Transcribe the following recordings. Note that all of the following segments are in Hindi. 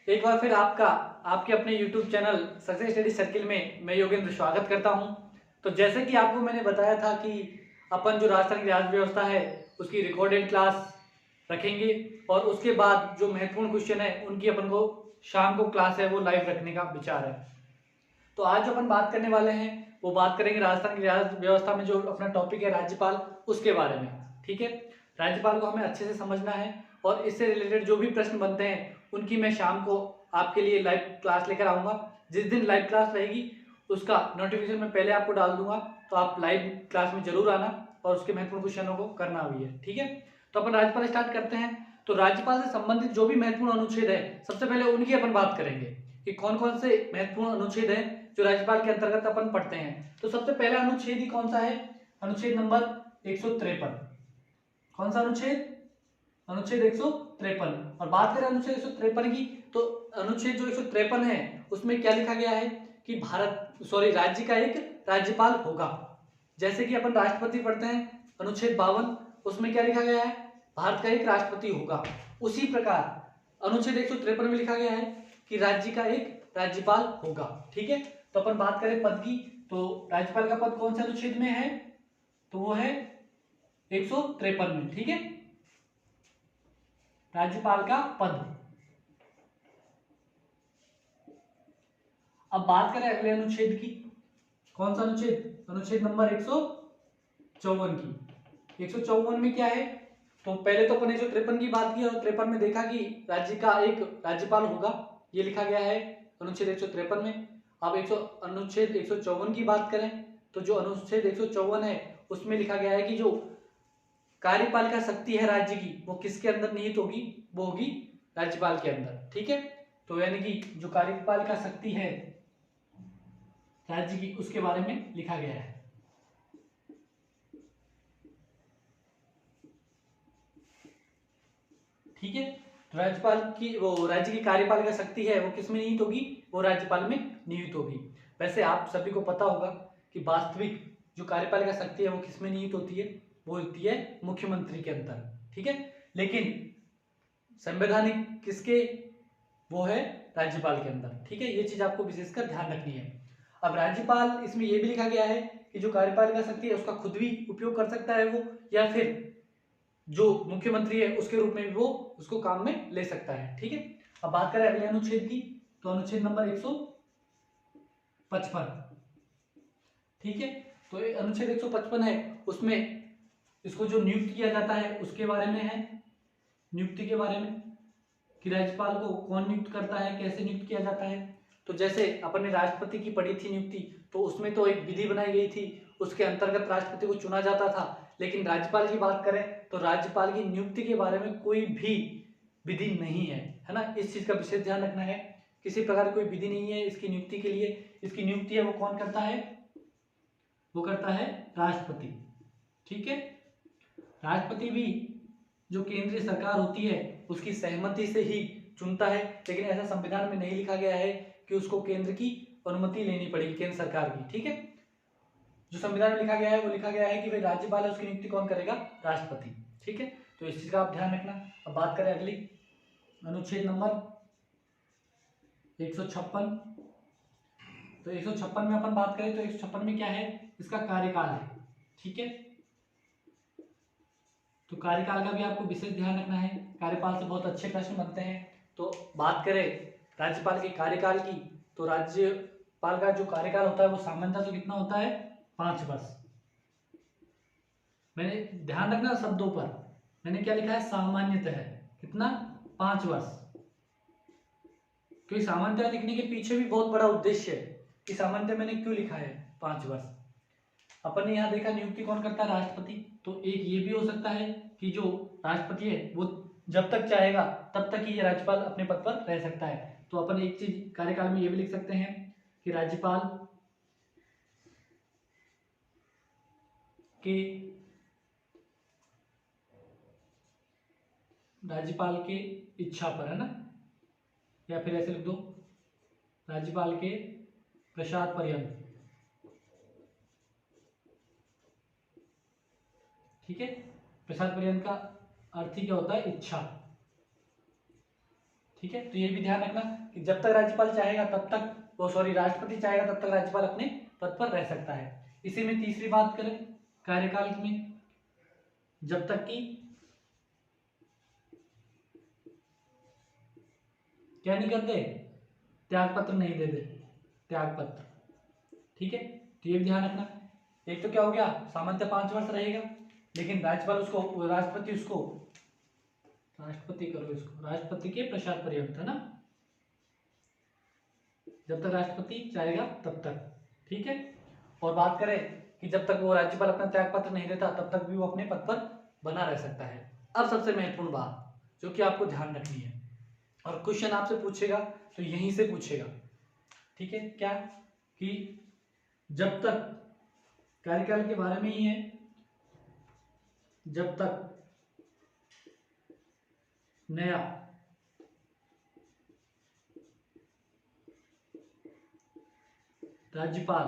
एक बार फिर आपका आपके अपने YouTube channel success study circle में मैं योगेंद्र स्वागत करता हूं। तो जैसे कि आपको मैंने बताया था कि अपन जो राजस्थान की राज्य व्यवस्था है उसकी रिकॉर्डेड क्लास रखेंगे और उसके बाद जो महत्वपूर्ण क्वेश्चन है उनकी अपन को शाम को क्लास है वो लाइव रखने का विचार है। तो आज जो अपन बात करने वाले हैं वो बात करेंगे राजस्थान की राज्य व्यवस्था में जो अपना टॉपिक है राज्यपाल, उसके बारे में। ठीक है, राज्यपाल को हमें अच्छे से समझना है और इससे रिलेटेड जो भी प्रश्न बनते हैं उनकी मैं शाम को आपके लिए लाइव क्लास लेकर आऊंगा। जिस दिन लाइव क्लास रहेगी उसका नोटिफिकेशन मैं पहले आपको डाल दूंगा, तो आप लाइव क्लास में जरूर आना और उसके महत्वपूर्ण क्वेश्चनों को करना भी है। ठीक है, तो अपन राज्यपाल स्टार्ट करते हैं। तो राज्यपाल से संबंधित जो भी महत्वपूर्ण अनुच्छेद है सबसे पहले उनकी अपन बात करेंगे कि कौन कौन से महत्वपूर्ण अनुच्छेद है जो राज्यपाल के अंतर्गत अपन पढ़ते हैं। तो सबसे पहला अनुच्छेद ही कौन सा है? अनुच्छेद नंबर 153। कौन सा अनुच्छेद? अनुच्छेद 153। और बात करें अनुच्छेद 153 की, तो अनुच्छेद जो 153 है उसमें क्या लिखा गया है कि राज्य का एक राज्यपाल होगा। जैसे कि अपन राष्ट्रपति पढ़ते हैं अनुच्छेद 52, उसमें क्या लिखा गया है? भारत का एक राष्ट्रपति होगा। उसी प्रकार अनुच्छेद 153 में लिखा गया है कि राज्य का एक राज्यपाल होगा। ठीक है, तो अपन बात करें पद की, तो राज्यपाल का पद कौन से अनुच्छेद में है? तो वो है 153 में। ठीक है, राज्यपाल का पद। अब बात करें अगले अनुच्छेद की। कौन सा अनुच्छेद? अनुच्छेद नंबर 154 की। 154 में क्या है? तो पहले तो अपन 153 की बात की और 53 में देखा कि राज्य का एक राज्यपाल होगा, ये लिखा गया है अनुच्छेद 153 में। अब अनुच्छेद 154 की बात करें तो जो अनुच्छेद 154 है उसमें लिखा गया है कि जो कार्यपालिका शक्ति है राज्य की वो किसके अंदर निहित होगी? वो होगी राज्यपाल के अंदर। ठीक है, तो यानी कि जो कार्यपालिका शक्ति है राज्य की उसके बारे में लिखा गया है। ठीक है, तो राज्यपाल की वो राज्य की कार्यपालिका शक्ति है वो किस में निहित होगी? वो राज्यपाल में निहित होगी। वैसे आप सभी को पता होगा कि वास्तविक जो कार्यपालिका शक्ति है वो किस में निहित होती है? वो होती है मुख्यमंत्री के अंदर। ठीक है, लेकिन संवैधानिक किसके? वो है राज्यपाल के अंदर। ठीक है, ये चीज आपको विशेषकर ध्यान रखनी है। अब राज्यपाल, इसमें यह भी लिखा गया है कि जो कार्यपालिका शक्ति है उसका खुद भी उपयोग कर सकता है वो, या फिर जो मुख्यमंत्री है उसके रूप में भी वो उसको काम में ले सकता है। ठीक है, अब बात करें अगले अनुच्छेद की, तो अनुच्छेद नंबर 155। ठीक है, तो अनुच्छेद 155 है उसमें इसको जो नियुक्त किया जाता है उसके बारे में है, नियुक्ति के बारे में कि राज्यपाल को कौन नियुक्त करता है, कैसे नियुक्त किया जाता है। तो जैसे अपन ने राष्ट्रपति की पढ़ी थी नियुक्ति, तो उसमें तो एक विधि बनाई गई थी, उसके अंतर्गत राष्ट्रपति को चुना जाता था। लेकिन राज्यपाल की बात करें तो राज्यपाल की नियुक्ति के बारे में कोई भी विधि नहीं है ना। इस चीज का विशेष ध्यान रखना है, किसी प्रकार की कोई विधि नहीं है इसकी नियुक्ति के लिए। इसकी नियुक्ति है वो कौन करता है? वो करता है राष्ट्रपति। ठीक है, राष्ट्रपति भी जो केंद्रीय सरकार होती है उसकी सहमति से ही चुनता है, लेकिन ऐसा संविधान में नहीं लिखा गया है कि उसको केंद्र की अनुमति लेनी पड़ेगी, केंद्र सरकार की। ठीक है, जो संविधान में लिखा गया है वो लिखा गया है कि भाई राज्यपाल है उसकी नियुक्ति कौन करेगा? राष्ट्रपति। ठीक है, तो इस चीज का आप ध्यान रखना। अब बात करें अगली, अनुच्छेद नंबर 156। तो 156 में अपन बात करें तो 156 में क्या है? इसका कार्यकाल है। ठीक है, तो कार्यकाल का भी आपको विशेष ध्यान रखना है, कार्यकाल से बहुत अच्छे प्रश्न बनते हैं। तो बात करें राज्यपाल के कार्यकाल की, तो राज्यपाल का जो कार्यकाल होता है वो सामान्यतः तो कितना होता है? 5 वर्ष। मैंने ध्यान रखना शब्दों पर, मैंने क्या लिखा है? सामान्यतः कितना? 5 वर्ष। क्योंकि सामान्यतः लिखने के पीछे भी बहुत बड़ा उद्देश्य है कि सामान्यतः मैंने क्यों लिखा है 5 वर्ष। अपन ने यहाँ देखा नियुक्ति कौन करता है? राष्ट्रपति। तो एक ये भी हो सकता है कि जो राष्ट्रपति है वो जब तक चाहेगा तब तक ही ये राज्यपाल अपने पद पर रह सकता है। तो अपन एक चीज कार्यकाल में ये भी लिख सकते हैं कि राज्यपाल के इच्छा पर, है ना, या फिर ऐसे लिख दो राज्यपाल के प्रसाद पर्यंत। ठीक है, प्रसाद पर्यंत का अर्थ ही क्या होता है? इच्छा। ठीक ठीक है, तो ये भी ध्यान रखना कि जब तक राज्यपाल चाहेगा तब तक राष्ट्रपति चाहेगा तब तक राज्यपाल अपने पद पर रह सकता है। इसी में तीसरी बात करें कार्यकाल में, जब तक कि क्या नहीं कर दे, त्याग पत्र नहीं दे दे, त्याग पत्र। ठीक है, तो ये भी ध्यान रखना। एक तो क्या हो गया, सामान्यतः 5 वर्ष रहेगा, लेकिन राज्यपाल उसको राष्ट्रपति के प्रसाद पर्यंत, है ना, जब तक राष्ट्रपति चाहेगा तब तक। ठीक है, और बात करें कि जब तक वो राज्यपाल अपना त्याग पत्र नहीं देता तब तक भी वो अपने पद पर बना रह सकता है। अब सबसे महत्वपूर्ण बात जो कि आपको ध्यान रखनी है, और क्वेश्चन आपसे पूछेगा तो यहीं से पूछेगा। ठीक है, क्या कि जब तक कार्यकाल के बारे में ही है, जब तक नया राज्यपाल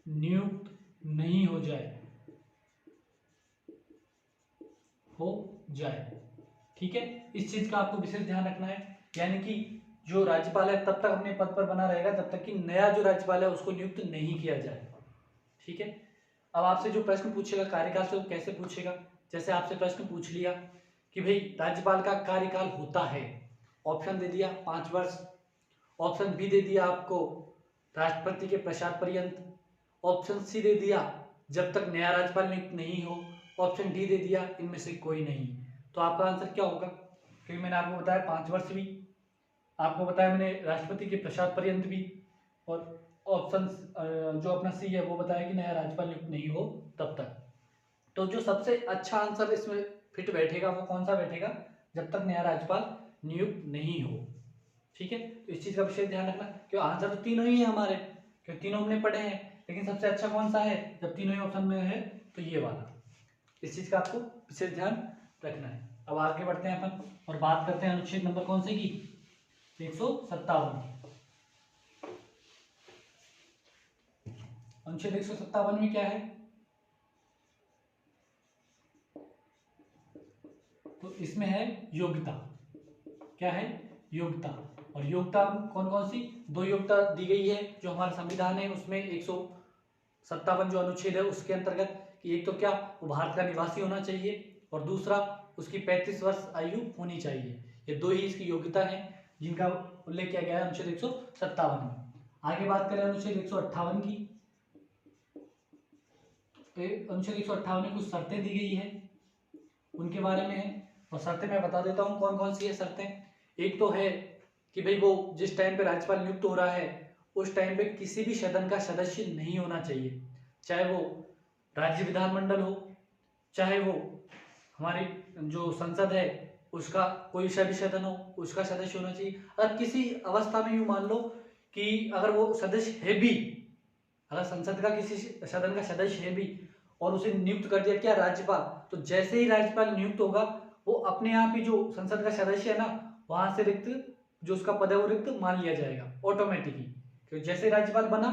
नियुक्त नहीं हो जाए, ठीक है, इस चीज का आपको विशेष ध्यान रखना है। यानी कि जो राज्यपाल है तब तक अपने पद पर बना रहेगा जब तक कि नया जो राज्यपाल है उसको नियुक्त नहीं किया जाए। ठीक है, अब आपसे जो प्रश्न पूछेगा कार्यकाल से वो कैसे पूछेगा, जैसे आपसे प्रश्न पूछ लिया कि भाई राज्यपाल का कार्यकाल होता है, ऑप्शन दे दिया 5 वर्ष, ऑप्शन बी दे दिया आपको राष्ट्रपति के प्रसाद पर्यंत, ऑप्शन सी दे दिया जब तक नया राज्यपाल नियुक्त नहीं हो, ऑप्शन डी दे दिया इनमें से कोई नहीं। तो आपका आंसर क्या होगा, क्योंकि मैंने आपको बताया 5 वर्ष भी, आपको बताया मैंने राष्ट्रपति के प्रसाद पर्यंत भी, और ऑप्शन जो अपना सी है वो बताया कि नया राज्यपाल नियुक्त नहीं हो तब तक। तो जो सबसे अच्छा आंसर इसमें फिट बैठेगा वो कौन सा बैठेगा, जब तक नया राज्यपाल नियुक्त नहीं हो। ठीक है, तो इस चीज का विशेष ध्यान रखना, क्योंकि आंसर तो तीनों ही है हमारे, क्योंकि तीनों हमने पढ़े हैं, लेकिन सबसे अच्छा कौन सा है, जब तीनों ही ऑप्शन में है तो ये वाला। इस चीज का आपको विशेष ध्यान रखना है। अब आगे बढ़ते हैं अपन और बात करते हैं अनुच्छेद नंबर कौन से की, 157। अनुच्छेद 157 में क्या है, तो इसमें है योग्यता। क्या है, योग्यता। और योग्यता कौन कौन सी, 2 योग्यता दी गई है जो हमारा संविधान है उसमें 157 जो अनुच्छेद है उसके अंतर्गत, कि एक तो क्या वो भारत का निवासी होना चाहिए और दूसरा उसकी 35 वर्ष आयु होनी चाहिए। ये 2 ही इसकी योग्यता है जिनका उल्लेख किया गया है अनुच्छेद 157 में। आगे बात करें अनुच्छेद 158 की, अनुच्छेद 158 में कुछ शर्तें दी गई है उनके बारे में है, और शर्तें मैं बता देता हूँ कौन कौन सी है शर्तें। एक तो है कि भाई वो जिस टाइम पे राज्यपाल नियुक्त हो रहा है उस टाइम पे किसी भी सदन का सदस्य नहीं होना चाहिए, चाहे वो राज्य विधानमंडल हो, चाहे वो हमारी जो संसद है उसका कोई सा भी सदन हो उसका सदस्य होना चाहिए। अगर किसी अवस्था में यूँ मान लो कि अगर वो सदस्य है भी, अगर संसद का किसी सदन का सदस्य है भी और उसे नियुक्त कर दिया क्या राज्यपाल, तो जैसे ही राज्यपाल नियुक्त होगा वो अपने आप ही जो संसद का सदस्य है ना वहां से रिक्त जो उसका पद है वो रिक्त मान लिया जाएगा ऑटोमेटिकली, क्योंकि जैसे राज्यपाल बना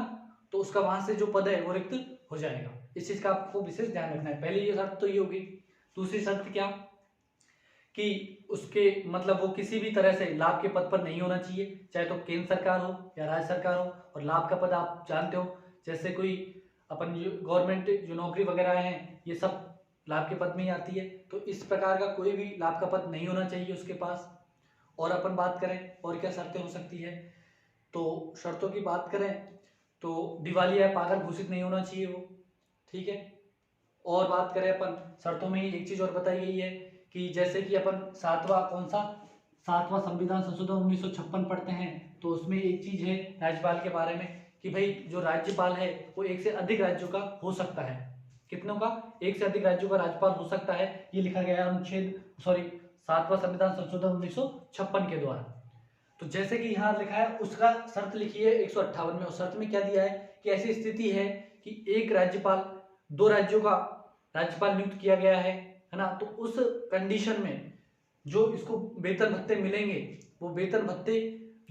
तो उसका वहां से जो पद है वो रिक्त हो जाएगा। इस चीज का आपको विशेष ध्यान रखना है। पहली ये शर्त तो ये होगी। दूसरी शर्त क्या, कि उसके मतलब वो किसी भी तरह से लाभ के पद पर नहीं होना चाहिए, चाहे तो केंद्र सरकार हो या राज्य सरकार हो। और लाभ का पद आप जानते हो, जैसे कोई अपन गवर्नमेंट जो नौकरी वगैरह हैं ये सब लाभ के पद में ही आती है, तो इस प्रकार का कोई भी लाभ का पद नहीं होना चाहिए उसके पास। और अपन बात करें और क्या शर्तें हो सकती है, तो शर्तों की बात करें तो दिवालिया या पागल घोषित नहीं होना चाहिए वो। ठीक है, और बात करें अपन शर्तों में ही एक चीज और बताई गई है कि जैसे कि अपन 7वां संविधान संशोधन 1956 पढ़ते हैं, तो उसमें एक चीज है राज्यपाल के बारे में कि भाई जो राज्यपाल है वो 1 से अधिक राज्यों का हो सकता है। कितनों का, 1 से अधिक राज्यों का राज्यपाल हो सकता है, ये लिखा गया अनुच्छेद 7वां संविधान संशोधन 1956 के द्वारा। तो जैसे कि यहाँ लिखा है उसका शर्त लिखी है 158 में, और शर्त में क्या दिया है कि ऐसी स्थिति है कि एक राज्यपाल 2 राज्यों का राज्यपाल नियुक्त किया गया है ना, तो उस कंडीशन में जो इसको वेतन भत्ते मिलेंगे वो वेतन भत्ते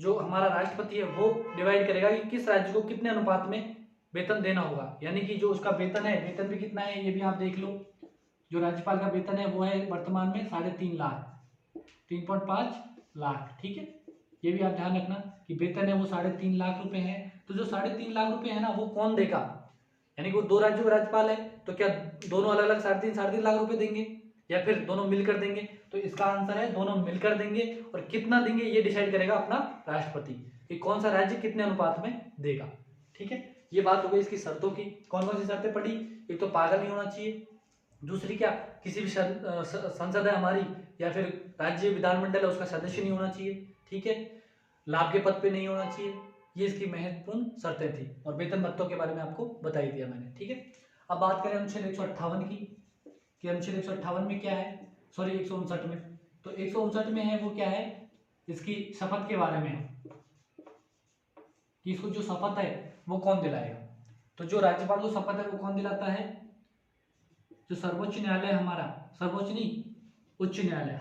जो हमारा राष्ट्रपति है वो डिवाइड करेगा कि किस राज्य को कितने अनुपात में वेतन देना होगा। यानी कि जो उसका वेतन है, वेतन भी कितना है ये भी आप देख लो। जो राज्यपाल का वेतन है वो है वर्तमान में 3.5 लाख, 3.5 लाख। ठीक है, ये भी आप ध्यान रखना कि वेतन है वो 3.5 लाख रुपए है। तो जो 3.5 लाख रुपए है ना वो कौन देगा, यानी कि वो 2 राज्यों के राज्यपाल है, तो क्या दोनों अलग अलग 3.5 लाख रुपए देंगे या फिर दोनों मिलकर देंगे? तो इसका आंसर है दोनों मिलकर देंगे। और कितना देंगे ये डिसाइड करेगा अपना राष्ट्रपति, कि कौन सा राज्य कितने अनुपात में देगा। ठीक है, ये बात हो गई इसकी शर्तों की। कौन कौन सी शर्तें पड़ी? एक तो पागल नहीं होना चाहिए, दूसरी क्या, किसी भी संसद है हमारी या फिर राज्य विधानमंडल है उसका सदस्य नहीं होना चाहिए। ठीक है, लाभ के पद पे नहीं होना चाहिए। ये इसकी महत्वपूर्ण शर्तें थी और वेतन भत्तों के बारे में आपको बता ही दिया मैंने। ठीक है, अब बात करें अनुच्छेद 158 की, कि अनुच्छेद 158 में क्या है, सॉरी 159 में। तो 159 में है वो क्या है, इसकी शपथ के बारे में है कि इसको जो शपथ है वो कौन दिलाएगा। तो जो राज्यपाल को शपथ है वो कौन दिलाता है? जो सर्वोच्च न्यायालय हमारा, सर्वोच्च नहीं उच्च न्यायालय,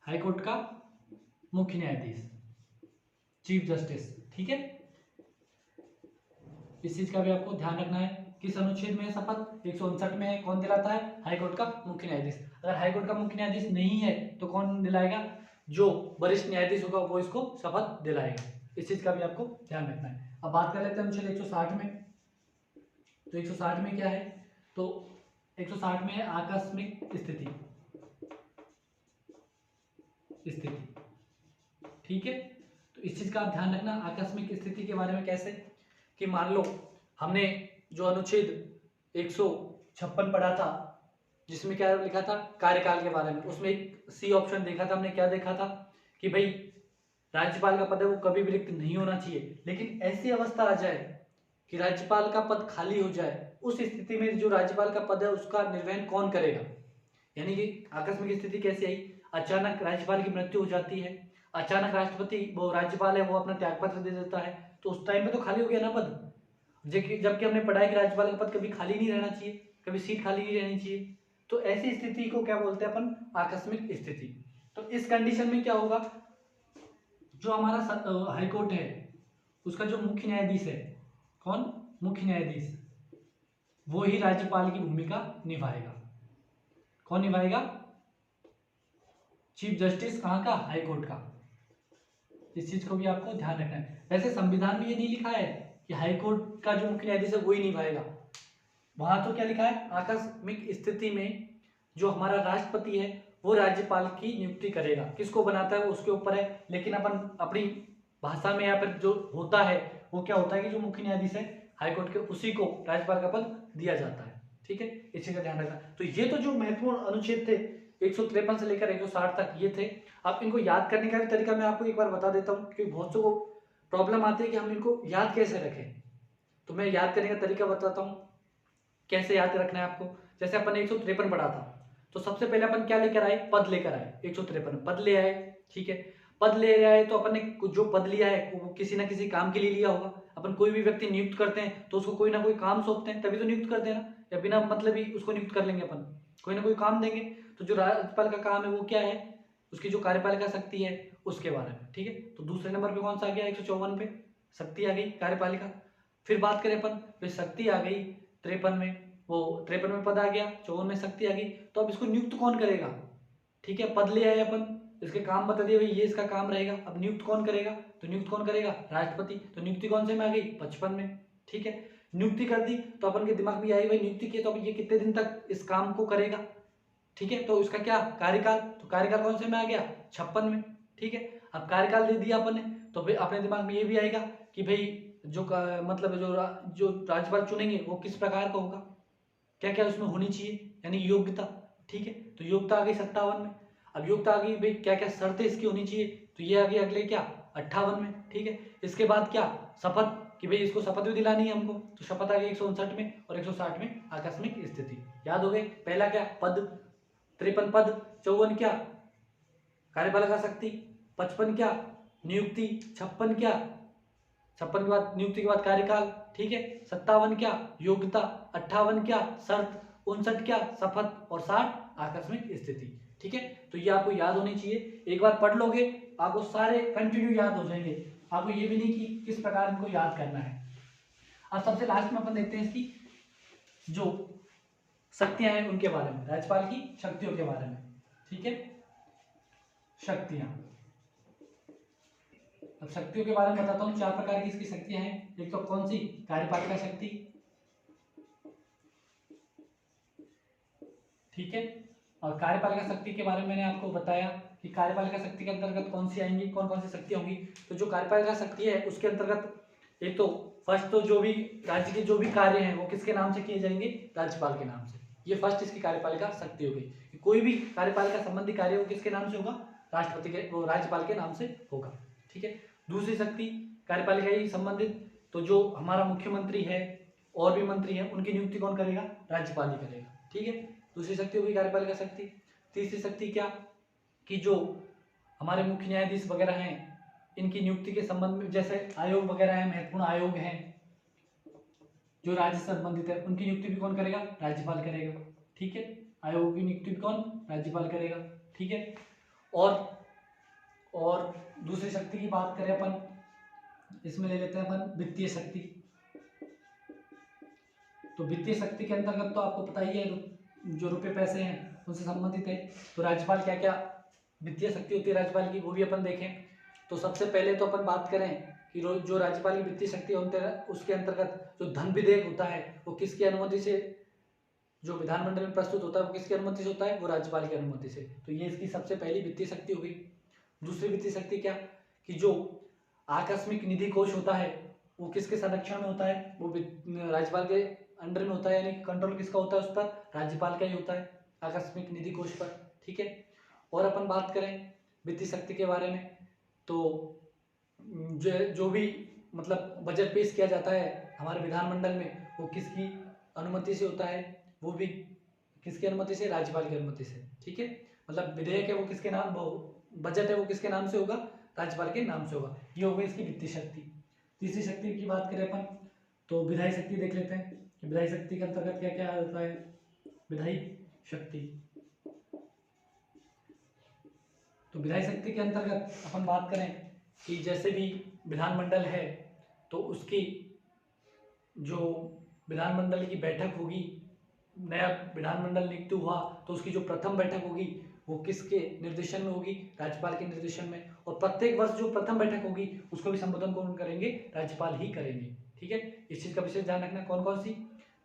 हाई कोर्ट का मुख्य न्यायाधीश, चीफ जस्टिस। ठीक है, इस चीज का भी आपको ध्यान रखना है। किस अनुच्छेद में है शपथ? 159 में है। कौन दिलाता है? हाईकोर्ट का मुख्य न्यायाधीश। अगर हाईकोर्ट का मुख्य न्यायाधीश नहीं है तो कौन दिलाएगा? जो वरिष्ठ न्यायाधीश होगा वो इसको शपथ दिलाएगा। इस चीज का भी आपको ध्यान रखना है। अब बात कर लेते हैं अनुच्छेद 160 में। तो 160 में क्या है? तो 160 में है आकस्मिक स्थिति। ठीक है, तो इस चीज का आप ध्यान रखना आकस्मिक स्थिति के बारे में। कैसे कि मान लो हमने जो अनुच्छेद 156 पढ़ा था जिसमें क्या लिखा था कार्यकाल के बारे में, उसमें एक सी ऑप्शन देखा था हमने। क्या देखा था कि भाई राज्यपाल का पद है वो कभी भी रिक्त नहीं होना चाहिए, लेकिन ऐसी अवस्था आ जाए कि राज्यपाल का पद खाली हो जाए, उस स्थिति में जो राज्यपाल का पद है उसका निर्वहन कौन करेगा। यानी कि आकस्मिक स्थिति कैसे आई? अचानक राज्यपाल की मृत्यु हो जाती है, अचानक राष्ट्रपति वो राज्यपाल है वो अपना त्यागपत्र दे देता है, तो उस टाइम पे तो खाली हो गया ना पद। जबकि हमने पढ़ा है कि राज्यपाल का पद कभी खाली नहीं रहना चाहिए, कभी सीट खाली नहीं रहनी चाहिए। तो ऐसी स्थिति को क्या बोलते हैं अपन? आकस्मिक स्थिति। तो इस कंडीशन में क्या होगा, जो हमारा हाईकोर्ट है उसका जो मुख्य न्यायाधीश है, कौन? मुख्य न्यायाधीश, वो ही राज्यपाल की भूमिका निभाएगा। कौन निभाएगा? Chief justice. कहाँ का? हाईकोर्ट का। इस चीज को भी आपको ध्यान रखना है। वैसे संविधान में ये नहीं लिखा है कि हाईकोर्ट का जो मुख्य न्यायाधीश है वो ही निभाएगा। वहां तो क्या लिखा है? आकस्मिक स्थिति में जो हमारा राष्ट्रपति है वो राज्यपाल की नियुक्ति करेगा। किसको बनाता है वो उसके ऊपर है, लेकिन अपन अपनी भाषा में या फिर जो होता है वो क्या होता है कि जो मुख्य न्यायाधीश है हाईकोर्ट के, उसी को राज्यपाल का पद दिया जाता है। ठीक है, इसी का ध्यान रखना। तो ये तो जो महत्वपूर्ण अनुच्छेद थे 153 से लेकर 160 तक ये थे। आप इनको याद करने का भी तरीका मैं आपको एक बार बता देता हूँ, क्योंकि बहुत से को प्रॉब्लम आती है कि हम इनको याद कैसे रखें। तो मैं याद करने का तरीका बताता हूँ कैसे याद रखना है आपको। जैसे अपन ने 153 पढ़ा था, तो सबसे पहले अपन क्या लेकर आए? पद लेकर आए। 153 पद ले आए। ठीक है, पद ले आए तो अपन ने जो पद लिया है वो किसी ना किसी काम के लिए लिया होगा। अपन कोई भी व्यक्ति नियुक्त करते हैं तो उसको कोई ना कोई काम सौंपते हैं, तभी तो नियुक्त करते हैं ना, या बिना मतलब ही उसको नियुक्त कर लेंगे अपन? कोई ना कोई काम देंगे। तो जो राज्यपाल का काम है वो क्या है? उसकी जो कार्यपालिका शक्ति है उसके बारे में। ठीक है, तो दूसरे नंबर पे कौन सा आ गया? 154 पे शक्ति आ गई, कार्यपालिका। फिर बात करें अपन, फिर शक्ति आ गई 53 में, वो 53 में पद आ गया, 54 में शक्ति आ गई। तो अब इसको नियुक्त कौन करेगा? ठीक है, पद ले आए अपन, इसके काम बता दिए भाई ये इसका काम रहेगा। अब नियुक्त कौन करेगा? तो नियुक्त कौन करेगा? राष्ट्रपति। तो नियुक्ति कौन से में आ गई? 55 में। ठीक है, नियुक्ति कर दी तो अपन के दिमाग में आई भाई नियुक्ति की, तो अब ये कितने दिन तक इस काम को करेगा। ठीक है, तो इसका क्या? कार्यकाल। तो कार्यकाल कौन से में आ गया? 56 में। ठीक है, अब कार्यकाल दे दिया अपन ने, तो फिर अपने दिमाग में ये भी आएगा कि भाई जो मतलब जो राज्यपाल चुनेंगे वो किस प्रकार का होगा, क्या क्या उसमें होनी चाहिए, यानी योग्यता। ठीक है, तो योग्यता आ गई 57 में। अब योग्यता आ गई भाई क्या क्या शर्तें इसकी होनी चाहिए, तो ये आ गई अगले क्या? 58 में। ठीक है, इसके बाद क्या? शपथ, कि भाई इसको शपथ भी दिलानी है हमको, तो शपथ आ गई 159 में। और 160 में आकस्मिक स्थिति। याद हो गए? पहला क्या? पद, 53 पद, 54 क्या? कार्यपालिका शक्ति, 55 क्या? नियुक्ति, 56 क्या? 56 के बाद नियुक्ति के बाद कार्यकाल। ठीक है, 57 क्या? योग्यता, 58 क्या? शर्त, 59 क्या? शपथ, और 60 आकस्मिक स्थिति। ठीक है, तो ये आपको याद होनी चाहिए। एक बार पढ़ लोगे आपको सारे कंटिन्यू याद हो जाएंगे। आपको ये भी नहीं कि किस प्रकार इनको याद करना है। अब सबसे लास्ट में अपन देखते हैं इसकी जो शक्तियां हैं उनके बारे में, राज्यपाल की शक्तियों के बारे में। ठीक है, शक्तियां। अब शक्तियों के बारे में बताता हूँ। 4 प्रकार की इसकी शक्तियां हैं। एक तो कौन सी? कार्यपालिका शक्ति, ठीक है। और कार्यपालिका शक्ति के बारे में मैंने आपको बताया कि कार्यपालिका शक्ति के अंतर्गत कौन सी आएंगी, कौन कौन सी शक्तियां होंगी। तो जो कार्यपालिका शक्ति है उसके अंतर्गत एक तो फर्स्ट तो जो भी राज्य के जो भी कार्य हैं वो किसके नाम से किए जाएंगे? राज्यपाल के नाम से। ये फर्स्ट इसकी कार्यपालिका शक्ति हो गई। कोई भी कार्यपालिका संबंधी कार्य वो किसके नाम से होगा? राष्ट्रपति के, वो राज्यपाल के नाम से होगा, ठीक है। दूसरी शक्ति कार्यपालिका ही संबंधित, तो जो हमारा मुख्यमंत्री है और भी मंत्री हैं उनकी नियुक्ति कौन करेगा? राज्यपाल ही करेगा, ठीक है। दूसरी शक्ति होगी कार्यपालिका शक्ति। तीसरी शक्ति क्या? कि जो हमारे मुख्य न्यायाधीश वगैरह हैं इनकी नियुक्ति के संबंध में, जैसे आयोग वगैरह हैं, महत्वपूर्ण आयोग हैं जो राज्य से संबंधित है, उनकी नियुक्ति भी कौन करेगा? राज्यपाल करेगा, ठीक है। आयोग की नियुक्ति भी कौन? राज्यपाल करेगा, ठीक है। और दूसरी शक्ति की बात करें अपन, इसमें ले लेते हैं अपन वित्तीय शक्ति। तो वित्तीय शक्ति के अंतर्गत तो आपको पता ही है जो रुपए पैसे हैं उनसे संबंधित है। तो राज्यपाल क्या क्या वित्तीय शक्ति होती है राज्यपाल की, वो भी अपन देखें। तो सबसे पहले तो अपन बात करें कि जो राज्यपाल की वित्तीय शक्ति होती है उसके अंतर्गत जो धन विधेयक होता है वो किसकी अनुमति से, जो विधानमंडल में प्रस्तुत होता है वो किसकी अनुमति से होता है? वो राज्यपाल की अनुमति से। तो ये इसकी सबसे पहली वित्तीय शक्ति हो गई। दूसरी वित्तीय शक्ति क्या? कि जो आकस्मिक निधि कोष होता है वो किसके संरक्षण में होता है? वो राज्यपाल के अंडर में होता है, यानी कंट्रोल किसका होता है उस पर? राज्यपाल का ही होता है, आकस्मिक निधि कोष पर, ठीक है। और अपन बात करें वित्तीय शक्ति के बारे में, तो जो भी मतलब बजट पेश किया जाता है हमारे विधानमंडल में वो किसकी अनुमति से होता है? वो भी किसकी अनुमति से? राज्यपाल की अनुमति से, ठीक है। मतलब विधेयक है वो किसके नाम, बजट है वो किसके नाम से होगा? राज्यपाल के नाम से होगा। ये हो गई इसकी वित्तीय शक्ति। तीसरी शक्ति की बात करें अपन तो विधायी शक्ति देख लेते हैं कि विधायी शक्ति के अंतर्गत क्या क्या आता है। विधायी शक्ति, तो विधायी शक्ति के अंतर्गत अपन बात करें कि जैसे भी विधानमंडल है तो उसकी जो विधानमंडल की बैठक होगी, नया विधानमंडल नियुक्त हुआ तो उसकी जो प्रथम बैठक होगी वो किसके निर्देशन में होगी? राज्यपाल के निर्देशन में। और प्रत्येक वर्ष जो प्रथम बैठक होगी उसको भी संबोधन कौन करेंगे? राज्यपाल ही करेंगे, ठीक है। इस चीज का विशेष ध्यान रखना। कौन कौन सी?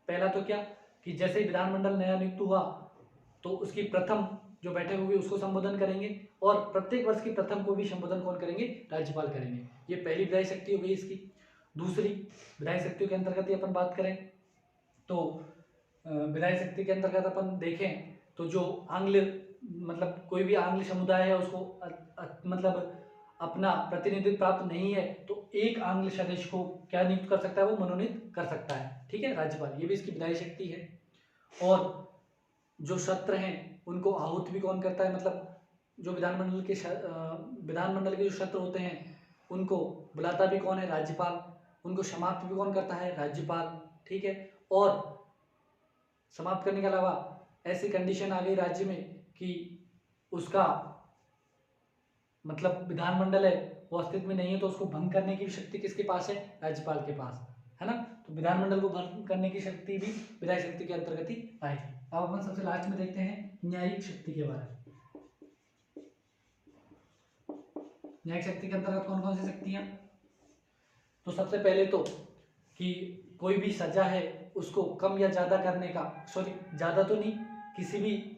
पहला तो क्या कि जैसे ही विधानमंडल नया नियुक्त हुआ तो उसकी प्रथम जो बैठक होगी उसको संबोधन करेंगे, और प्रत्येक वर्ष की प्रथम को भी संबोधन कौन करेंगे? राज्यपाल करेंगे। ये पहली विधायी शक्ति हो गई इसकी। दूसरी विधायी शक्तियों के अंतर्गत ही अपन बात करें तो विधायी शक्ति के अंतर्गत अपन देखें तो जो आंग्ल मतलब कोई भी आंग्ल समुदाय है उसको मतलब अपना प्रतिनिधित्व प्राप्त नहीं है तो एक आंग्ल सदस्य को क्या नियुक्त कर सकता है? वो मनोनीत कर सकता है, ठीक है, राज्यपाल। ये भी इसकी विधायी शक्ति है। और जो सत्र हैं उनको आहूत भी कौन करता है? मतलब जो विधानमंडल के जो सत्र होते हैं उनको बुलाता भी कौन है? राज्यपाल। उनको समाप्त भी कौन करता है? राज्यपाल, ठीक है। और समाप्त करने के अलावा ऐसी कंडीशन आ गई राज्य में कि उसका मतलब विधानमंडल है वो अस्तित्व में नहीं है तो उसको भंग करने की भी शक्ति किसके पास है? राज्यपाल के पास, है ना। तो विधानमंडल को भंग करने की शक्ति भी विधायी शक्ति के अंतर्गत ही आएगी। अब अपन सबसे लास्ट में देखते हैं न्यायिक शक्ति के बारे में। न्यायिक शक्ति के अंतर्गत कौन कौन सी शक्तियां? तो सबसे पहले तो कि कोई भी सजा है उसको कम या ज्यादा करने का, सॉरी ज्यादा तो नहीं, किसी भी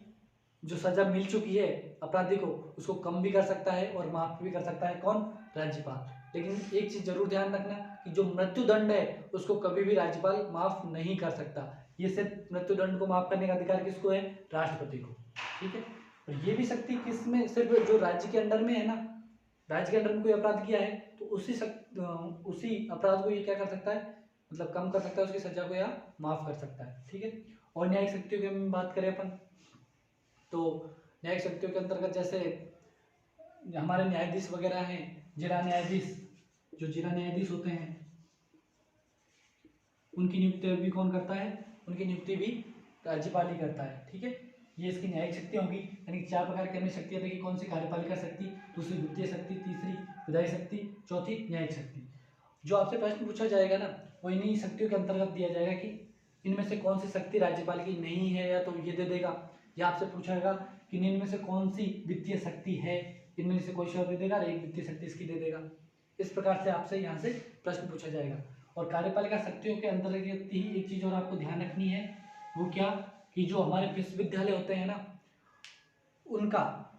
जो सजा मिल चुकी है अपराधी को उसको कम भी कर सकता है और माफ भी कर सकता है। कौन? राज्यपाल। लेकिन एक चीज जरूर ध्यान रखना कि जो मृत्युदंड है उसको कभी भी राज्यपाल माफ नहीं कर सकता। ये सिर्फ मृत्युदंड को माफ करने का अधिकार किसको है? राष्ट्रपति को, ठीक है। और ये भी शक्ति किसमें? सिर्फ जो राज्य के अंडर में है ना, राज्य के अंडर में कोई अपराध किया है तो उसी अपराध को ये क्या कर सकता है? मतलब कम कर सकता है, उसकी सजा को या माफ कर सकता है, ठीक है। और न्यायिक शक्तियों की हम बात करें अपन तो न्यायिक शक्तियों के अंतर्गत जैसे हमारे न्यायाधीश वगैरह हैं, जिला न्यायाधीश, जो जिला न्यायाधीश होते हैं उनकी नियुक्ति भी कौन करता है? उनकी नियुक्ति भी राज्यपाल ही करता है, ठीक है। ये इसकी न्यायिक शक्ति होगी। यानी 4 प्रकार की हमें शक्तियाँ देखी। कौन सी? कार्यपालिका शक्ति, दूसरी वित्तीय शक्ति, तीसरी विधायी शक्ति, चौथी न्यायिक शक्ति। जो आपसे प्रश्न पूछा जाएगा ना वो इन्हीं शक्तियों के अंतर्गत दिया जाएगा कि इनमें से कौन सी शक्ति राज्यपाल की नहीं है, या तो ये दे देगा, या आपसे पूछा जाएगा कि इनमें से कौन सी वित्तीय शक्ति है इनमें से कोई शब्द दे देगा और एक वित्तीय शक्ति इसकी दे देगा। इस प्रकार से आपसे यहाँ से प्रश्न पूछा जाएगा। और कार्यपालिका शक्तियों के अंतर्गत ही एक चीज़ और आपको ध्यान रखनी है, वो क्या कि जो हमारे विश्वविद्यालय होते हैं ना, उनका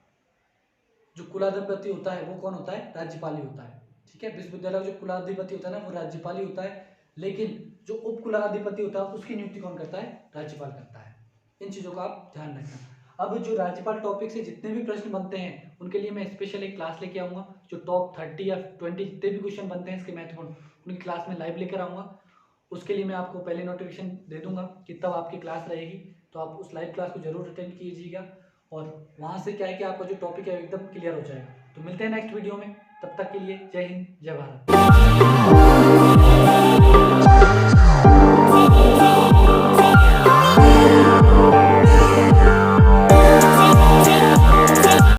जो कुलाधिपति होता है वो कौन होता है? राज्यपाल ही होता है। ठीक है, विश्वविद्यालय का जो कुलाधिपति होता है ना वो राज्यपाल ही होता है, लेकिन जो उप कुलाधिपति होता है उसकी नियुक्ति कौन करता है? राज्यपाल करता है। इन चीज़ों का आप ध्यान रखना। अब जो राज्यपाल टॉपिक से जितने भी प्रश्न बनते हैं उनके लिए मैं स्पेशल एक क्लास लेके आऊँगा। जो टॉप 30 या 20 जितने भी क्वेश्चन बनते हैं इसके महत्वपूर्ण, उनकी क्लास में लाइव लेकर आऊँगा। उसके लिए मैं आपको पहले नोटिफिकेशन दे दूंगा कि तब आपकी क्लास रहेगी, तो आप उस लाइव क्लास को जरूर अटेंड कीजिएगा। और वहाँ से क्या है कि आपका जो टॉपिक है एकदम क्लियर हो जाएगा। तो मिलते हैं नेक्स्ट वीडियो में, तब तक के लिए जय हिंद, जय भारत।